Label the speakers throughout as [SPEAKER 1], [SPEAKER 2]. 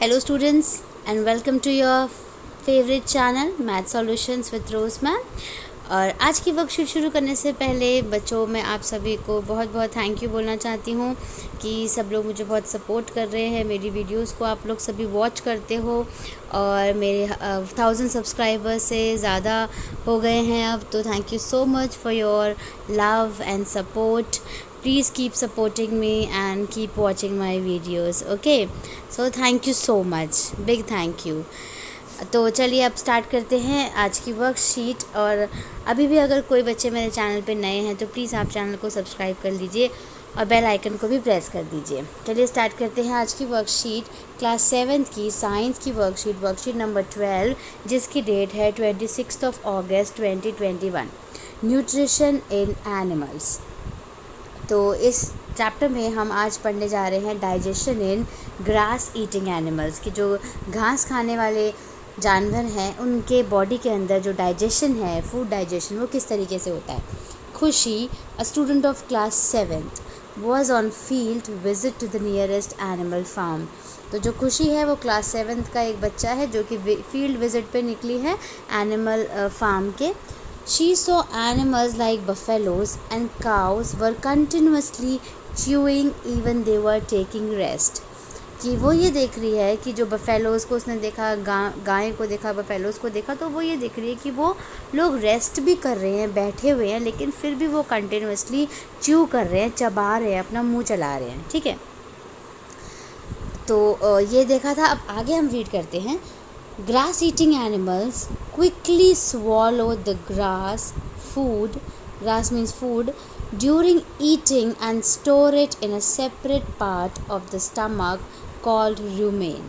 [SPEAKER 1] Hello students and welcome to your favorite channel Math Solutions with Rose ma'am. और आज की worksheet शुरू करने से पहले बच्चों मैं आप सभी को बहुत बहुत थैंक यू बोलना चाहती हूँ कि सब लोग मुझे बहुत सपोर्ट कर रहे हैं। मेरी वीडियोस को आप लोग सभी वॉच करते हो और मेरे 1000 सब्सक्राइबर्स से ज़्यादा हो गए हैं अब, तो thank you so much for your love and support. Please keep supporting me and keep watching my videos. Okay, so thank you so much, big thank you. तो चलिए अब स्टार्ट करते हैं आज की वर्कशीट। और अभी भी अगर कोई बच्चे मेरे चैनल पे नए हैं तो प्लीज़ आप चैनल को सब्सक्राइब कर लीजिए और बेल आइकन को भी प्रेस कर दीजिए। चलिए स्टार्ट करते हैं आज की वर्कशीट, क्लास 7th की साइंस की वर्कशीट नंबर 12, जिसकी डेट है 26 अगस्त 2021। Nutrition in animals. तो इस चैप्टर में हम आज पढ़ने जा रहे हैं डाइजेशन इन ग्रास ईटिंग एनिमल्स, कि जो घास खाने वाले जानवर हैं उनके बॉडी के अंदर जो डाइजेशन है, फूड डाइजेशन, वो किस तरीके से होता है। Khushi, a student of class 7th, was on field visit to the nearest animal farm. तो जो खुशी है वो क्लास 7th का एक बच्चा है जो कि फील्ड विजिट पे निकली है एनिमल फार्म के। She saw animals like buffaloes and cows were continuously chewing even they were taking rest। कि वो ये देख रही है कि जो बफेलोज़ को उसने देखा, गाय को देखा, बफेलोज़ को देखा, तो वो ये देख रही है कि वो लोग रेस्ट भी कर रहे हैं, बैठे हुए हैं, लेकिन फिर भी वो कंटिन्यूसली च्यू कर रहे हैं, चबा रहे हैं, अपना मुंह चला रहे हैं। ठीक है, तो ये देखा था। अब आगे हम रीड करते हैं। Grass eating animals quickly swallow the grass means food, during eating and store it in a separate part of the stomach called rumen।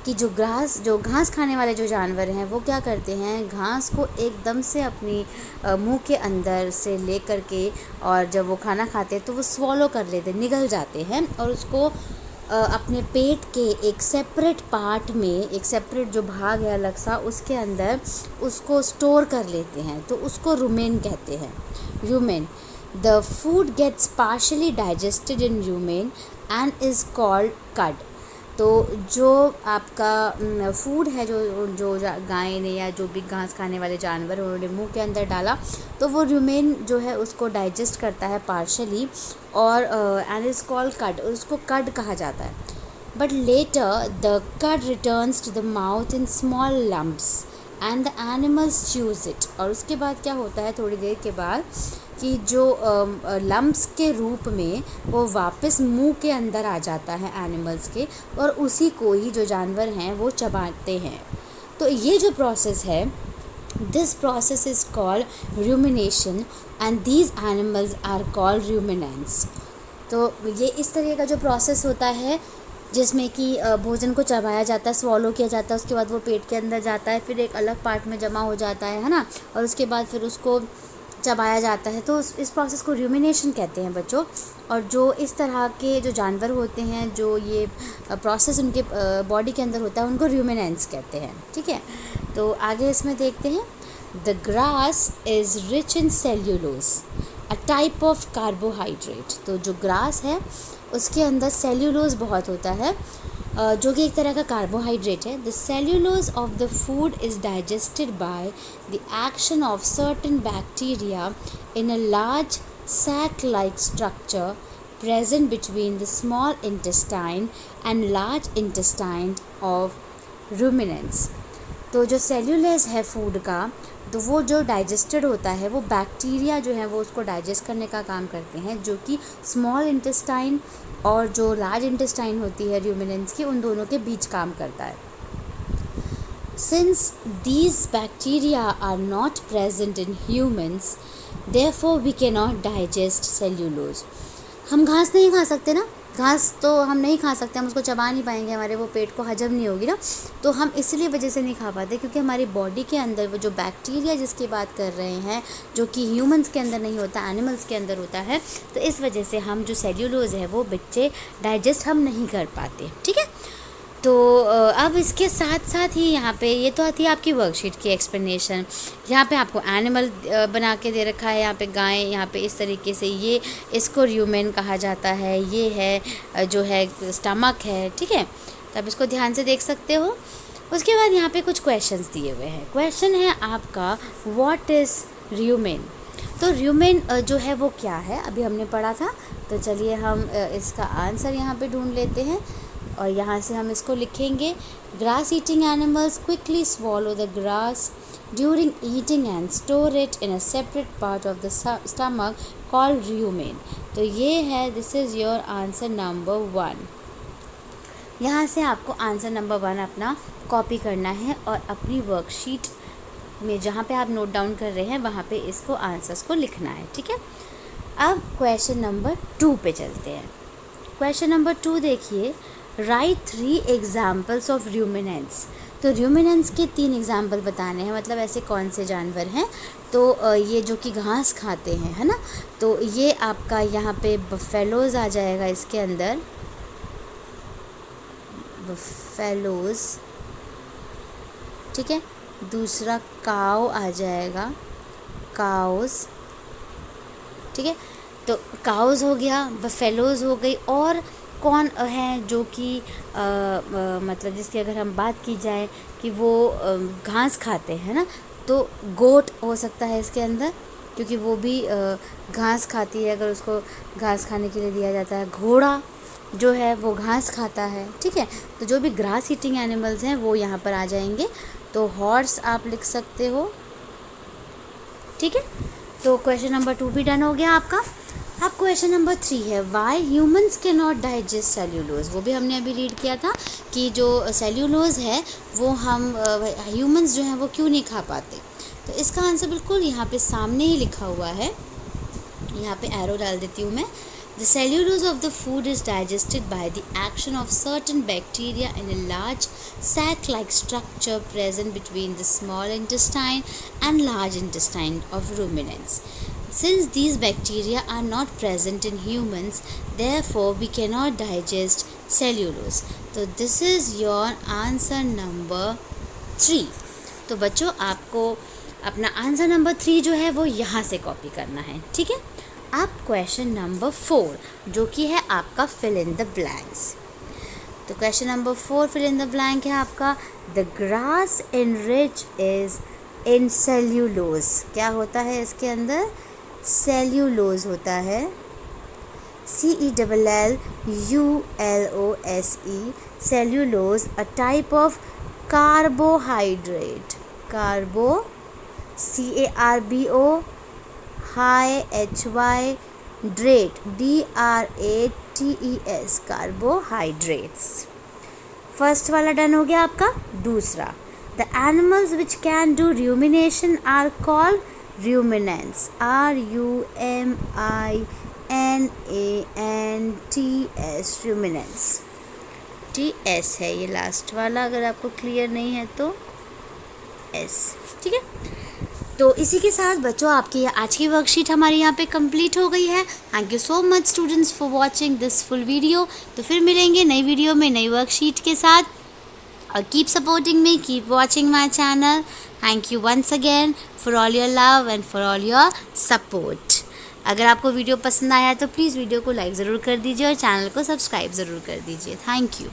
[SPEAKER 1] कि जो घास खाने वाले जो जानवर हैं वो क्या करते हैं, घास को एकदम से अपनी मुंह के अंदर से ले करके, और जब वो खाना खाते हैं तो वो स्वॉलो कर लेते, निगल जाते हैं, और उसको अपने पेट के एक सेपरेट पार्ट में, एक सेपरेट जो भाग है अलग सा, उसके अंदर उसको स्टोर कर लेते हैं, तो उसको रुमेन कहते हैं। Rumen, the food gets partially digested in rumen and is called cud. तो जो आपका फूड है, जो गाय ने या जो भी घास खाने वाले जानवर उन्होंने मुंह के अंदर डाला, तो वो रुमेन जो है उसको डाइजेस्ट करता है पार्शली, और एंड इज़ कॉल्ड कड, उसको कड कहा जाता है। But later the cud returns to the mouth in small lumps and the animals chew it. और उसके बाद क्या होता है, थोड़ी देर के बाद, कि जो लम्प्स के रूप में वो वापस मुंह के अंदर आ जाता है एनिमल्स के, और उसी को ही जो जानवर हैं वो चबाते हैं। तो ये जो प्रोसेस है, this process is called rumination and these animals are called ruminants. तो ये इस तरह का जो प्रोसेस होता है जिसमें कि भोजन को चबाया जाता है, स्वॉलो किया जाता है, उसके बाद वो पेट के अंदर जाता है, फिर एक अलग पार्ट में जमा हो जाता है ना, और उसके बाद फिर उसको चबाया जाता है। तो इस प्रोसेस को रूमिनेशन कहते हैं बच्चों। और जो इस तरह के जो जानवर होते हैं, जो ये प्रोसेस उनके बॉडी के अंदर होता है, उनको रूमिनेंट्स कहते हैं। ठीक है, तो आगे इसमें देखते हैं। The grass is rich in cellulose, a type of carbohydrate. तो जो ग्रास है उसके अंदर सेल्यूलोज बहुत होता है, जो कि एक तरह का कार्बोहाइड्रेट है। The cellulose of the food is digested by the action of certain bacteria in a large sac like structure present between the small intestine and large intestine of ruminants। तो जो सेल्यूलोज है food का, तो वो जो digested होता है, वो बैक्टीरिया जो है वो उसको डाइजेस्ट करने का काम करते हैं, जो कि स्मॉल इंटेस्टाइन और जो लार्ज इंटेस्टाइन होती है रूमिनेंट्स की, उन दोनों के बीच काम करता है। Since these bacteria are not present in humans, therefore we cannot digest cellulose। हम घास नहीं खा सकते ना, घास तो हम नहीं खा सकते, हम उसको चबा नहीं पाएंगे, हमारे वो पेट को हजम नहीं होगी ना, तो हम इसलिए वजह से नहीं खा पाते क्योंकि हमारी बॉडी के अंदर वो जो बैक्टीरिया जिसकी बात कर रहे हैं, जो कि ह्यूमंस के अंदर नहीं होता, एनिमल्स के अंदर होता है, तो इस वजह से हम जो सेल्यूलोज है वो बच्चे डाइजेस्ट हम नहीं कर पाते। ठीक है, तो अब इसके साथ साथ ही यहाँ पे ये तो आती है आपकी वर्कशीट की एक्सप्लेनेशन। यहाँ पे आपको एनिमल बना के दे रखा है, यहाँ पे गाय, यहाँ पे इस तरीके से, ये इसको र्यूमेन कहा जाता है, ये है जो है स्टमक है। ठीक है, तो आप इसको ध्यान से देख सकते हो। उसके बाद यहाँ पे कुछ क्वेश्चंस दिए हुए हैं। क्वेश्चन है आपका व्हाट इज़ र्यूमेन। तो र्यूमेन जो है वो क्या है, अभी हमने पढ़ा था। तो चलिए हम इसका आंसर यहाँ पे ढूंढ लेते हैं और यहाँ से हम इसको लिखेंगे। Grass eating animals quickly swallow the grass during eating and store it in a separate part of the stomach called rumen. तो ये है, this is your answer number 1। यहाँ से आपको आंसर नंबर 1 अपना कॉपी करना है और अपनी वर्कशीट में जहाँ पे आप नोट डाउन कर रहे हैं वहाँ पे इसको आंसर्स को लिखना है, ठीक है। अब क्वेश्चन नंबर 2 पे चलते हैं। क्वेश्चन नंबर 2 देखिए, राइट 3 एग्जाम्पल्स ऑफ र्यूमिनेंट्स। तो र्यूमिनेंट्स के 3 एग्जाम्पल बताने हैं, मतलब ऐसे कौन से जानवर हैं। तो ये जो कि घास खाते हैं, है ना। तो ये आपका यहाँ पे बफेलोज़ आ जाएगा इसके अंदर, बफेलोज़, ठीक है। दूसरा काऊ आ जाएगा, काउज़, ठीक है। तो काउज़ हो गया, बफेलोज़ हो गई, और कौन है जो कि मतलब जिसकी अगर हम बात की जाए कि वो घास खाते हैं ना, तो गोट हो सकता है इसके अंदर, क्योंकि वो भी घास खाती है, अगर उसको घास खाने के लिए दिया जाता है। घोड़ा जो है वो घास खाता है, ठीक है। तो जो भी ग्रास ईटिंग एनिमल्स हैं वो यहाँ पर आ जाएंगे। तो हॉर्स आप लिख सकते हो, ठीक है। तो क्वेश्चन नंबर 2 भी डन हो गया आपका। अब क्वेश्चन नंबर 3 है, वाई ह्यूमन्स के नॉट डाइजेस्ट सेल्यूलोज। वो भी हमने अभी रीड किया था कि जो सेल्यूलोज है वो हम ह्यूमन्स जो हैं वो क्यों नहीं खा पाते। तो इसका आंसर बिल्कुल यहाँ पे सामने ही लिखा हुआ है, यहाँ पे एरो डाल देती हूँ मैं। The cellulose of the food is digested by the action of certain bacteria in a large sac-like structure present between the small intestine and large intestine of ruminants. Since these bacteria are not present in humans, therefore we cannot digest cellulose. So this is your answer number 3. तो बच्चों आपको अपना answer number 3 जो है वो यहाँ से copy करना है, ठीक है। अब क्वेश्चन नंबर 4 जो कि है आपका फिल इन द ब्लैंक्स। तो question number 4 fill in the blank है आपका, the grass in rich is in cellulose. क्या होता है इसके अंदर, सेल्यूलोज होता है, CELLULOSE, cellulose, a type of carbohydrate, carbo CARBO HYDRATE DRATES, carbohydrates. First वाला डन हो गया आपका। दूसरा, the animals which can do rumination are called ruminants, RUMINANTS, ruminants. TS है ये लास्ट वाला, अगर आपको क्लियर नहीं है तो S, ठीक है। तो इसी के साथ बच्चों आपकी आज की वर्कशीट हमारी यहाँ पे कंप्लीट हो गई है। Thank you so much students for watching this full video. तो फिर मिलेंगे नई वीडियो में नई वर्कशीट के साथ, और keep supporting me, keep watching my channel. Thank you once again for all your love and for all your support. अगर आपको वीडियो पसंद आया तो प्लीज़ वीडियो को लाइक ज़रूर कर दीजिए और चैनल को सब्सक्राइब ज़रूर कर दीजिए। Thank you.